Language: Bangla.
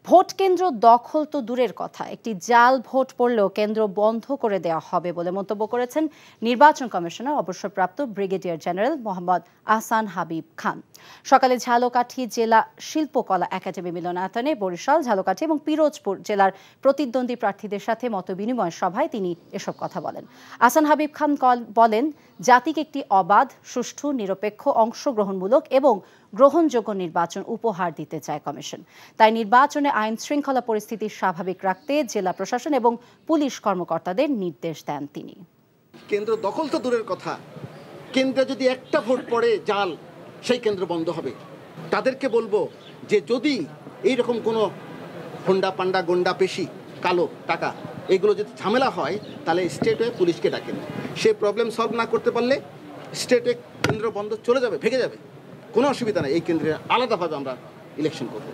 ভোট কেন্দ্র দখল তো দূরের কথা, একটি জাল ভোট পড়লেও কেন্দ্র বন্ধ করে দেওয়া হবে বলে মন্তব্য করেছেন নির্বাচন কমিশনার অবসরপ্রাপ্ত ব্রিগেডিয়ার জেনারেল মোহাম্মদ আহসান হাবিব খান। সকালে ঝালকাঠি জেলা শিল্পকলা একাডেমি মিলনায়তনে বরিশাল, ঝালকাঠি এবং পিরোজপুর জেলার প্রতিদ্বন্দ্বী প্রার্থীদের সাথে মতবিনিময় সভায় তিনি এসব কথা বলেন। আহসান হাবিব খান বলেন, জাতিকে একটি অবাধ, সুষ্ঠু, নিরপেক্ষ, অংশগ্রহণমূলক এবং গ্রহণযোগ্য নির্বাচন উপহার দিতে চায় কমিশন। তাই নির্বাচনে আইন শৃঙ্খলা পরিস্থিতি স্বাভাবিক রাখতে জেলা প্রশাসন এবং পুলিশ কর্মকর্তাদের নির্দেশ দেন তিনি। কেন্দ্র দখল তো দূরের কথা, কেন্দ্রে যদি একটা ভোট পড়ে জাল, সেই কেন্দ্র বন্ধ হবে। তাদেরকে বলবো যে যদি এইরকম কোনো হোন্ডা পান্ডা গন্ডা পেশি কালো টাকা এগুলো যদি ঝামেলা হয় তাহলে স্টেটে পুলিশকে ডাকেন। সে প্রবলেম সলভ না করতে পারলে স্টেটে কেন্দ্র বন্ধ চলে যাবে, ভেঙে যাবে, কোনো অসুবিধা নেই। এই কেন্দ্রে আলাদাভাবে আমরা ইলেকশন করব।